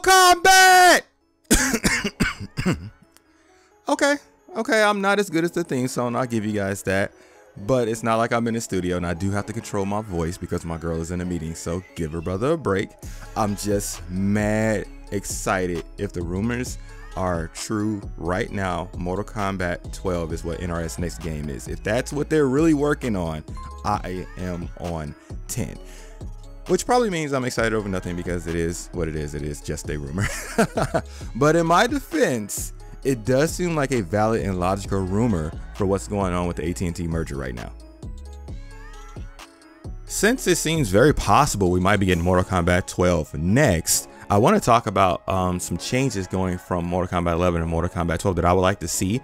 Kombat! Okay, I'm not as good as the theme song, I'll give you guys that. But it's not like I'm in the studio, and I do have to control my voice because my girl is in a meeting, so give her brother a break. I'm just mad excited. If the rumors are true right now, Mortal Kombat 12 is what NRS next game is. If that's what they're really working on, I am on 10. Which probably means I'm excited over nothing because it is what it is. It is just a rumor. But in my defense, it does seem like a valid and logical rumor for what's going on with the AT&T merger right now. Since it seems very possible we might be getting Mortal Kombat 12 next, I want to talk about some changes going from Mortal Kombat 11 to Mortal Kombat 12 that I would like to see.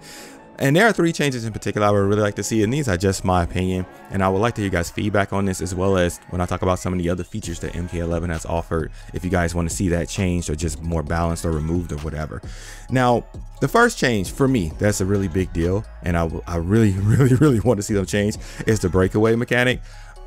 And there are 3 changes in particular I would really like to see, and these are just my opinion, and I would like to hear you guys' feedback on this, as well as when I talk about some of the other features that MK11 has offered, if you guys want to see that changed or just more balanced or removed or whatever. Now, the first change for me, that's a really big deal, and I really want to see them change, is the breakaway mechanic.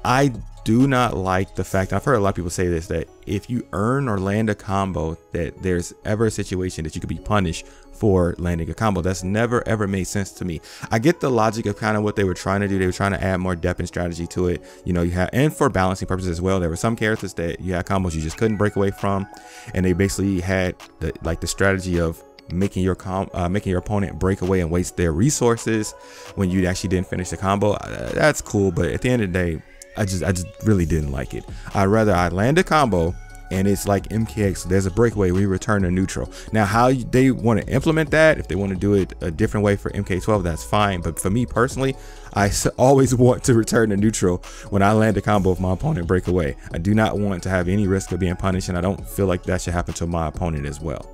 I do not like the fact, I've heard a lot of people say this, that if you earn or land a combo, that there's ever a situation that you could be punished for landing a combo. That's never ever made sense to me. I get the logic of kind of what they were trying to do. They were trying to add more depth and strategy to it. You know, you have, and for balancing purposes as well, there were some characters that you had combos you just couldn't break away from, and they basically had the strategy of making your opponent break away and waste their resources when you actually didn't finish the combo. That's cool, but at the end of the day, I just really didn't like it. I'd rather I land a combo and it's like MKX, there's a breakaway, we return to neutral. Now, how they want to implement that, if they want to do it a different way for MK12, that's fine. But for me personally, I always want to return to neutral when I land a combo with my opponent break away. I do not want to have any risk of being punished, and I don't feel like that should happen to my opponent as well.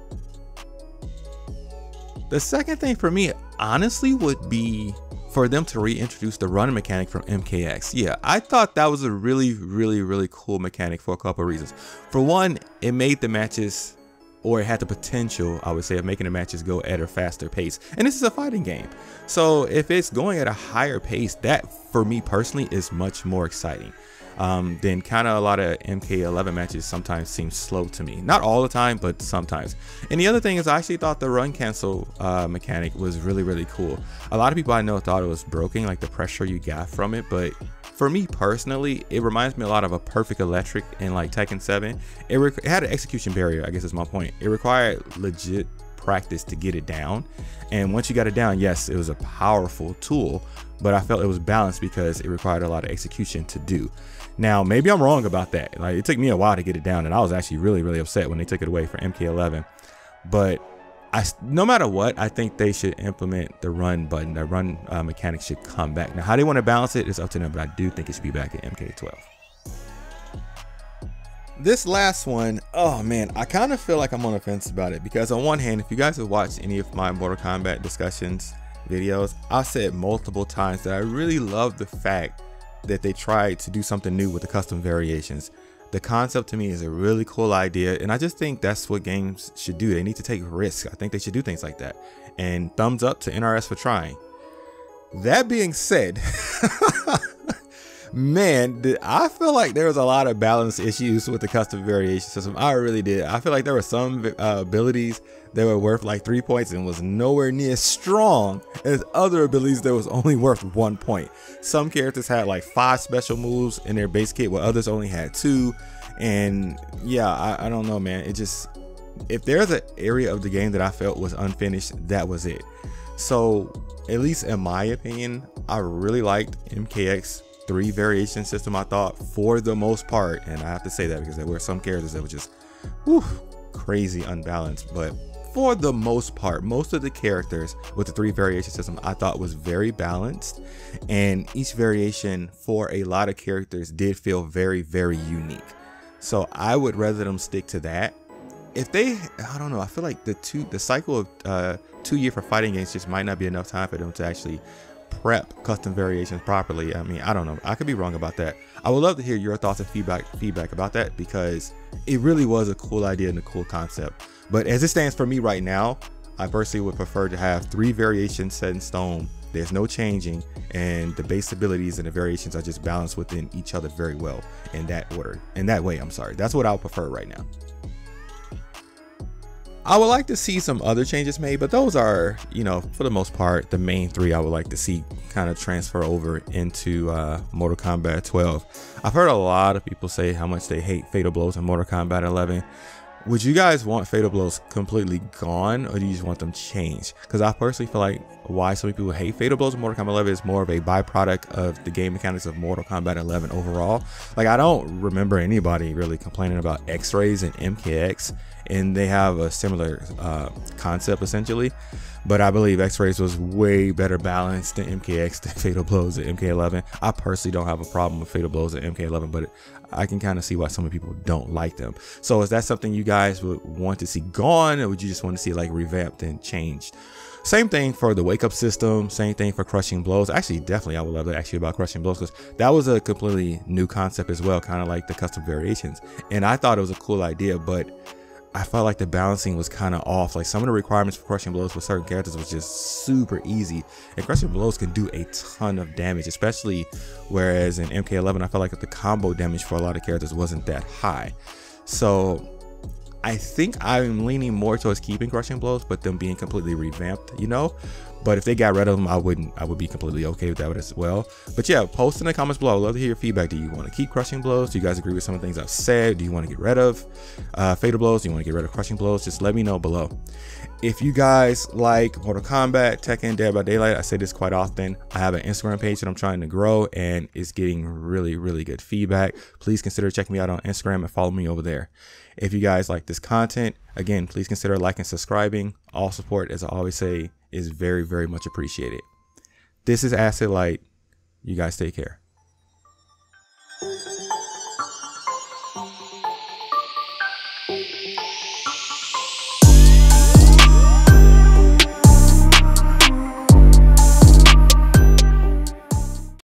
The second thing for me, honestly, would be for them to reintroduce the run mechanic from MKX. Yeah, I thought that was a really cool mechanic for a couple of reasons. For one, it made the matches, or it had the potential, I would say, of making the matches go at a faster pace. And this is a fighting game, so if it's going at a higher pace, that for me personally is much more exciting. Then kind of a lot of MK11 matches sometimes seem slow to me. Not all the time, but sometimes. And the other thing is, I actually thought the run cancel mechanic was really cool. A lot of people I know thought it was broken, like the pressure you got from it, but for me personally, it reminds me a lot of a Perfect Electric in like Tekken 7. It had an execution barrier, I guess is my point. It required legit practice to get it down, and once you got it down, yes, it was a powerful tool, but I felt it was balanced because it required a lot of execution to do. Now, maybe I'm wrong about that. Like, it took me a while to get it down, and I was actually really upset when they took it away for MK11. But no matter what, I think they should implement the run button. The run mechanic should come back. Now, how they want to balance it is up to them, but I do think it should be back in MK12. This last one, oh man, I kind of feel like I'm on the fence about it, because on one hand, if you guys have watched any of my Mortal Kombat discussions videos, I've said multiple times that I really love the fact that they tried to do something new with the custom variations. The concept to me is a really cool idea, and I just think that's what games should do. They need to take risks. I think they should do things like that, and thumbs up to NRS for trying. That being said, man, I feel like there was a lot of balance issues with the custom variation system. I really did. I feel like there were some abilities that were worth like 3 points and was nowhere near as strong as other abilities that was only worth 1 point. Some characters had like 5 special moves in their base kit, while others only had 2. And yeah, I don't know, man. It just, if there's an area of the game that I felt was unfinished, that was it. So at least in my opinion, I really liked MKX 3 variation system. I thought for the most part, and I have to say that because there were some characters that were just crazy unbalanced, but for the most part, most of the characters with the 3 variation system I thought was very balanced, and each variation for a lot of characters did feel very unique. So I would rather them stick to that. If they, I don't know, I feel like the cycle of 2 year for fighting games just might not be enough time for them to actually prep custom variations properly. I mean, I don't know, I could be wrong about that. I would love to hear your thoughts and feedback about that, because it really was a cool idea and a cool concept. But as it stands for me right now, I personally would prefer to have 3 variations set in stone. There's no changing, and the base abilities and the variations are just balanced within each other very well in that order. In that way, I'm sorry. That's what I would prefer right now. I would like to see some other changes made, but those are, you know, for the most part, the main three I would like to see kind of transfer over into Mortal Kombat 12. I've heard a lot of people say how much they hate Fatal Blows in Mortal Kombat 11. Would you guys want Fatal Blows completely gone, or do you just want them changed? Because I personally feel like why so many people hate Fatal Blows in Mortal Kombat 11 is more of a byproduct of the game mechanics of Mortal Kombat 11 overall. Like, I don't remember anybody really complaining about X-Rays and MKX, and they have a similar concept essentially. But I believe X-Rays was way better balanced than MKX than Fatal Blows at MK11. I personally don't have a problem with Fatal Blows at MK11, but I can kind of see why some people don't like them. So is that something you guys would want to see gone, or would you just want to see like revamped and changed? Same thing for the wake up system, same thing for crushing blows. Actually, definitely I would love to ask you about crushing blows, because that was a completely new concept as well, kind of like the custom variations. And I thought it was a cool idea, but I felt like the balancing was kind of off. Like, some of the requirements for crushing blows for certain characters was just super easy, and crushing blows can do a ton of damage, especially whereas in MK11 I felt like the combo damage for a lot of characters wasn't that high. So I think I'm leaning more towards keeping crushing blows, but them being completely revamped, you know. But if they got rid of them, I would be completely okay with that as well. But yeah, post in the comments below. I'd love to hear your feedback. Do you want to keep crushing blows? Do you guys agree with some of the things I've said? Do you want to get rid of fatal blows? Do you want to get rid of crushing blows? Just let me know below. If you guys like Mortal Kombat, Tekken, Dead by Daylight, I say this quite often, I have an Instagram page that I'm trying to grow, and it's getting really, really good feedback. Please consider checking me out on Instagram and follow me over there. If you guys like this content, again, please consider liking and subscribing. All support, as I always say, is very, very much appreciated. This is Acid Light. You guys take care.